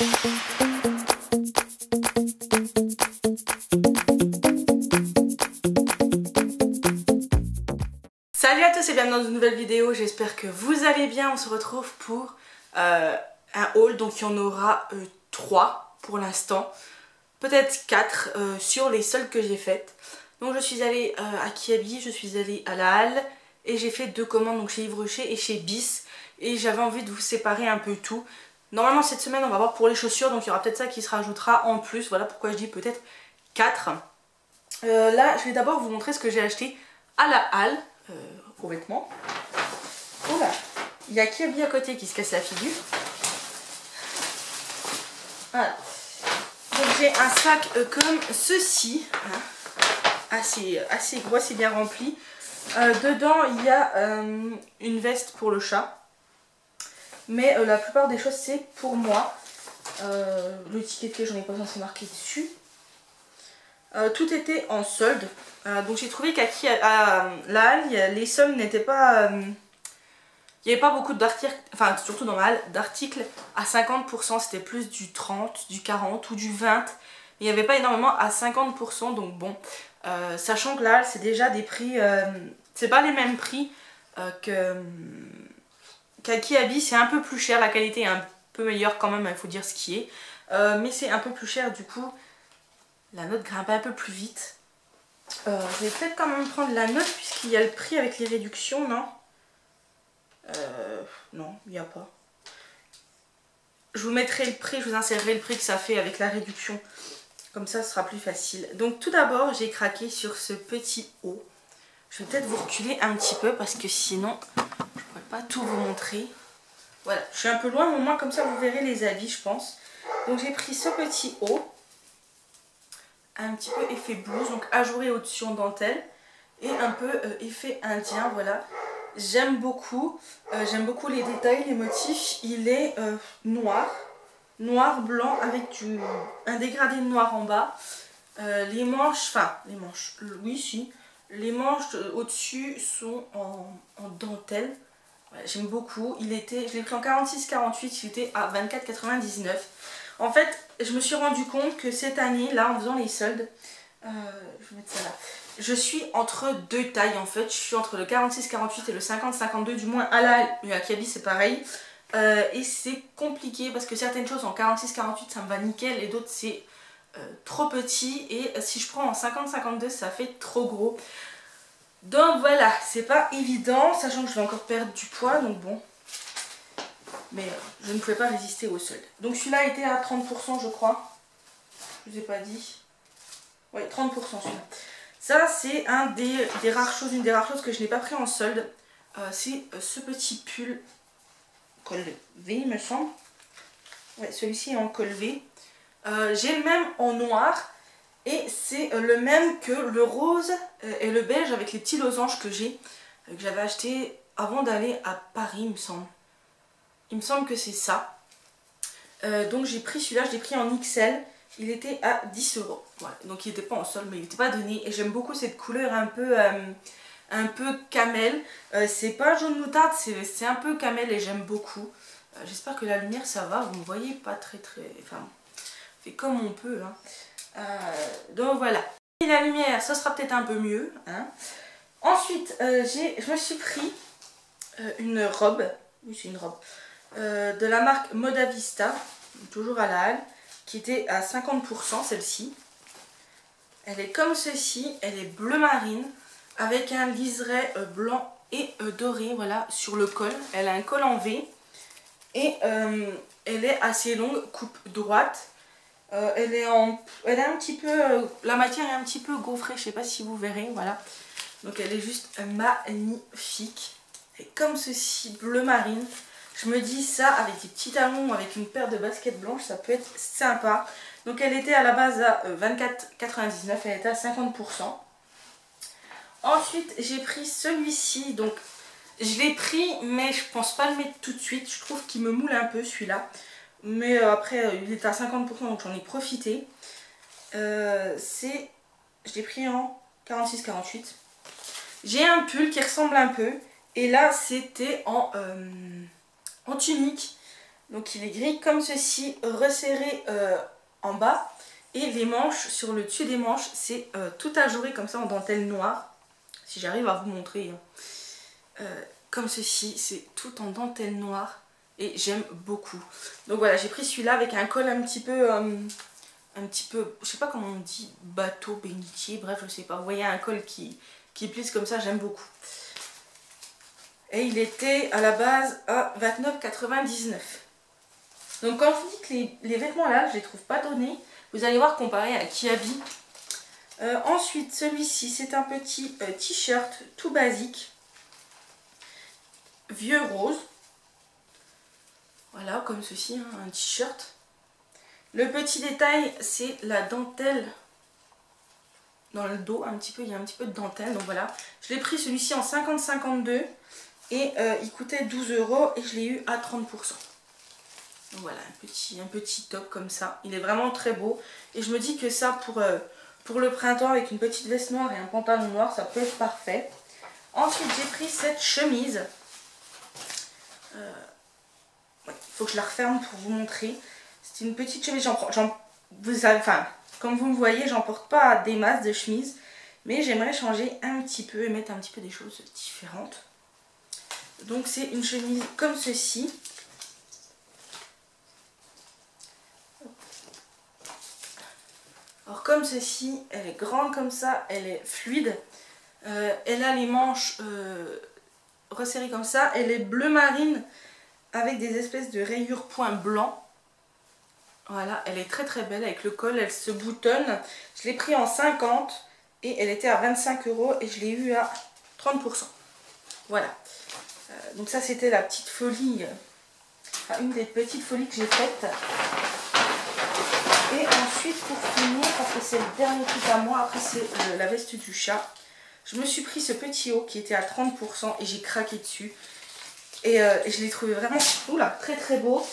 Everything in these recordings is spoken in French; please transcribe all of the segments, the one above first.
Salut à tous et bienvenue dans une nouvelle vidéo, j'espère que vous allez bien. On se retrouve pour un haul, donc il y en aura 3 pour l'instant, peut-être 4 sur les soldes que j'ai faites. Donc je suis allée à Kiabi, je suis allée à la Halle et j'ai fait 2 commandes, donc chez Yves Rocher et chez Bis, et j'avais envie de vous séparer un peu tout. Normalement cette semaine on va voir pour les chaussures, donc il y aura peut-être ça qui se rajoutera en plus, voilà pourquoi je dis peut-être 4. Là je vais d'abord vous montrer ce que j'ai acheté à la Halle. Aux vêtements. Oh là, il y a Kiabi à côté qui se casse la figure. Voilà. Donc j'ai un sac comme ceci, hein, assez gros, assez bien rempli. Dedans il y a une veste pour le chat, mais la plupart des choses c'est pour moi. Le ticket que j'en ai pas censé marquer dessus. Tout était en solde, donc j'ai trouvé qu'à la Halle, les soldes n'étaient pas... il n'y avait pas beaucoup d'articles, enfin surtout dans ma Halle, d'articles à 50%, c'était plus du 30, du 40 ou du 20. Mais il n'y avait pas énormément à 50%, donc bon, sachant que la Halle c'est déjà des prix, c'est pas les mêmes prix qu'à Kiabi, c'est un peu plus cher, la qualité est un peu meilleure quand même, il faut dire ce qui est. Mais c'est un peu plus cher du coup. La note grimpe un peu plus vite. Je vais peut-être quand même prendre la note puisqu'il y a le prix avec les réductions, non? Non, il n'y a pas. Je vous mettrai le prix, je vous insérerai le prix que ça fait avec la réduction. Comme ça, ce sera plus facile. Donc tout d'abord, j'ai craqué sur ce petit haut. Je vais peut-être vous reculer un petit peu parce que sinon, je ne pourrais pas tout vous montrer. Voilà, je suis un peu loin, mais au moins comme ça, vous verrez les habits, je pense. Donc j'ai pris ce petit haut. Un petit peu effet blouse, donc ajouré au-dessus en dentelle et un peu effet indien, voilà. J'aime beaucoup les détails, les motifs. Il est noir, blanc avec un dégradé de noir en bas. Les manches, oui si, les manches au-dessus sont en dentelle. Voilà, j'aime beaucoup. Je l'ai pris en 46,48, il était à 24,99. En fait, je me suis rendu compte que cette année, là, en faisant les soldes, je vais mettre ça là. Je suis entre deux tailles en fait. Je suis entre le 46-48 et le 50-52, du moins à la Halle, mais à Kiabi c'est pareil. Et c'est compliqué parce que certaines choses en 46-48 ça me va nickel et d'autres c'est trop petit. Et si je prends en 50-52 ça fait trop gros. Donc voilà, c'est pas évident, sachant que je vais encore perdre du poids, donc bon. Mais je ne pouvais pas résister au solde. Donc celui-là était à 30% je crois. Je vous ai pas dit. Oui, 30% celui-là. Ça c'est une des rares choses que je n'ai pas pris en solde. C'est ce petit pull col V il me semble. Ouais, celui-ci est en col V. J'ai le même en noir. Et c'est le même que le rose et le beige avec les petits losanges que j'ai. Que j'avais acheté avant d'aller à Paris il me semble. Il me semble que c'est ça. Donc j'ai pris celui-là, je l'ai pris en XL. Il était à 10 €. Voilà. Donc il n'était pas en solde, mais il n'était pas donné. Et j'aime beaucoup cette couleur un peu camel. C'est pas jaune moutarde, c'est un peu camel et j'aime beaucoup. J'espère que la lumière ça va. Vous me voyez pas très. Enfin, on fait comme on peut. Hein. Donc voilà. Et la lumière, ça sera peut-être un peu mieux. Hein. Ensuite, je me suis pris une robe. Oui, c'est une robe. De la marque Moda Vista, toujours à la Halle, qui était à 50% celle-ci. Elle est comme ceci, elle est bleu marine, avec un liseré blanc et doré, voilà, sur le col. Elle a un col en V, et elle est assez longue, coupe droite. Elle est un petit peu, la matière est un petit peu gaufrée, je sais pas si vous verrez, voilà. Donc elle est juste magnifique. Et comme ceci, bleu marine. Je me dis ça avec des petits talons, avec une paire de baskets blanches, ça peut être sympa. Donc elle était à la base à 24,99, elle était à 50%. Ensuite j'ai pris celui-ci, donc je l'ai pris mais je pense pas le mettre tout de suite. Je trouve qu'il me moule un peu celui-là. Mais après il était à 50% donc j'en ai profité. Je l'ai pris en 46,48. J'ai un pull qui ressemble un peu. Et là c'était en tunique. Donc il est gris comme ceci, resserré en bas. Et les manches, sur le dessus des manches, c'est tout ajouré comme ça en dentelle noire. Si j'arrive à vous montrer. Comme ceci, c'est tout en dentelle noire. Et j'aime beaucoup. Donc voilà, j'ai pris celui-là avec un col un petit peu, je sais pas comment on dit, bateau, bénitier, bref, je sais pas. Vous voyez un col qui plisse comme ça, j'aime beaucoup. Et il était à la base à 29,99 €. Donc quand je vous dis que les vêtements là, je les trouve pas donnés, vous allez voir comparé à Kiabi. Ensuite, celui-ci, c'est un petit t-shirt tout basique, vieux rose. Voilà, comme ceci, hein, un t-shirt. Le petit détail, c'est la dentelle dans le dos, un petit peu, il y a un petit peu de dentelle, donc voilà. Je l'ai pris celui-ci en 50-52 et il coûtait 12 € et je l'ai eu à 30%. Donc voilà, un petit top comme ça. Il est vraiment très beau et je me dis que ça pour le printemps avec une petite veste noire et un pantalon noir, ça peut être parfait. Ensuite, j'ai pris cette chemise. Il faut que je la referme pour vous montrer. C'est une petite chemise, comme vous me voyez, j'en porte pas des masses de chemises, mais j'aimerais changer un petit peu et mettre un petit peu des choses différentes. Donc c'est une chemise comme ceci. Alors comme ceci, elle est grande comme ça, elle est fluide. Elle a les manches resserrées comme ça, elle est bleu marine avec des espèces de rayures points blancs. Voilà, elle est très très belle avec le col, elle se boutonne. Je l'ai pris en 50 et elle était à 25 € et je l'ai eu à 30%. Voilà. Donc ça c'était la petite folie, une des petites folies que j'ai faites. Et ensuite pour finir, parce que c'est le dernier truc à moi, après c'est la veste du chat. Je me suis pris ce petit haut qui était à 30% et j'ai craqué dessus. Et je l'ai trouvé vraiment très très beau.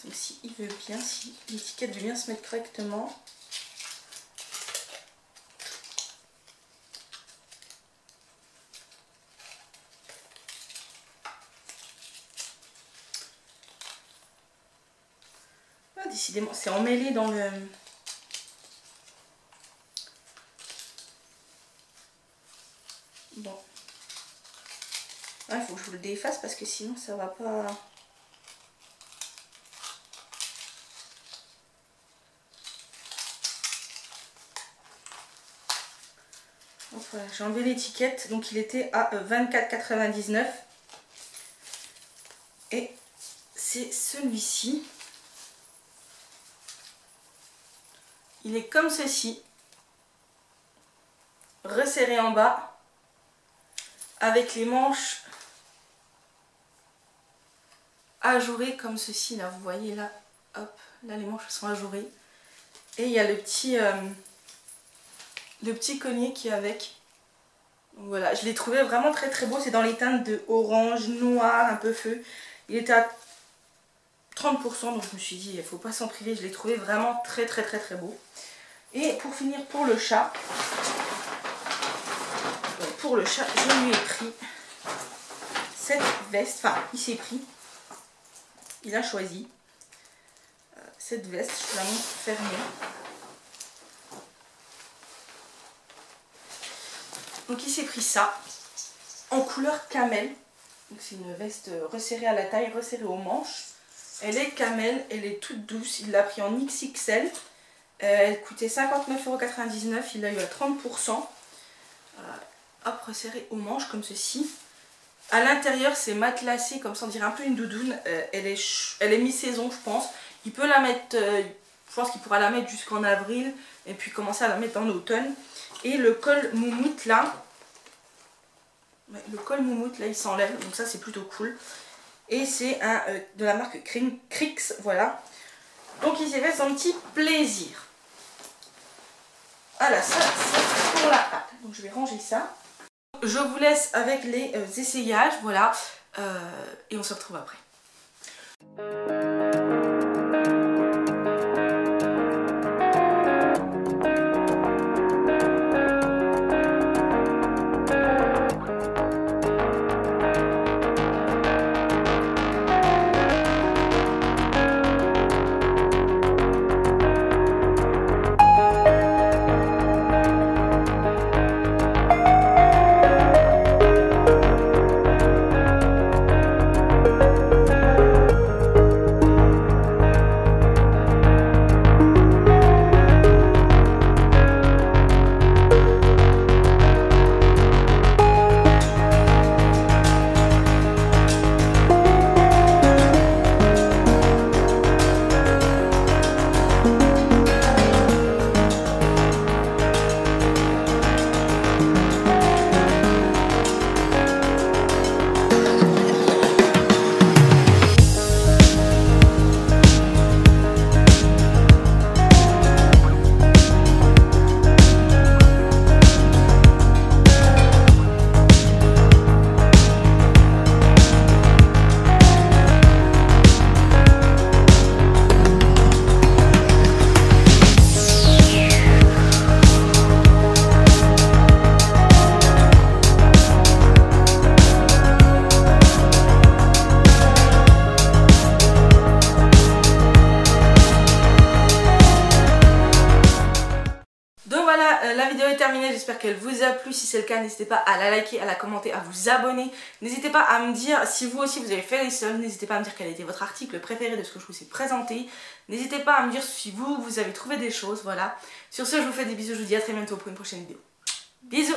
Donc si il veut bien, si l'étiquette veut bien se mettre correctement. Ah, décidément, c'est emmêlé dans le... Bon. Il faut que je vous le défasse parce que sinon ça va pas... Voilà, j'ai enlevé l'étiquette, donc il était à 24,99 €. Et c'est celui-ci. Il est comme ceci. Resserré en bas. Avec les manches ajourées comme ceci. Là, vous voyez là. Hop, là les manches sont ajourées. Et il y a le petit collier qui est avec. Donc voilà, je l'ai trouvé vraiment très très beau. C'est dans les teintes de orange, noir, un peu feu. Il était à 30%, donc je me suis dit, il ne faut pas s'en priver. Je l'ai trouvé vraiment très très très très beau. Et pour finir, pour le chat, je lui ai pris cette veste. Enfin, il s'est pris. Il a choisi cette veste. Je la montre fermée. Donc il s'est pris ça en couleur camel. Donc c'est une veste resserrée à la taille, resserrée aux manches. Elle est camel, elle est toute douce. Il l'a pris en XXL. Elle coûtait 59,99 €. Il l'a eu à 30%. Hop, resserrée aux manches comme ceci. À l'intérieur c'est matelassé comme ça, on dirait un peu une doudoune. Elle est mi-saison je pense. Il peut la mettre, je pense qu'il pourra la mettre jusqu'en avril. Et puis commencer à la mettre en automne. Et le col moumoute là, il s'enlève, donc ça c'est plutôt cool. Et c'est de la marque Crix, voilà. Donc il s'est fait son petit plaisir. Voilà, ça c'est pour la halle. Donc je vais ranger ça. Je vous laisse avec les essayages, voilà. Et on se retrouve après. j'espère qu'elle vous a plu. Si c'est le cas, n'hésitez pas à la liker, à la commenter, à vous abonner. N'hésitez pas à me dire si vous aussi vous avez fait les soldes. N'hésitez pas à me dire quel était votre article préféré de ce que je vous ai présenté. N'hésitez pas à me dire si vous avez trouvé des choses, voilà. Sur ce, je vous fais des bisous, je vous dis à très bientôt pour une prochaine vidéo. Bisous.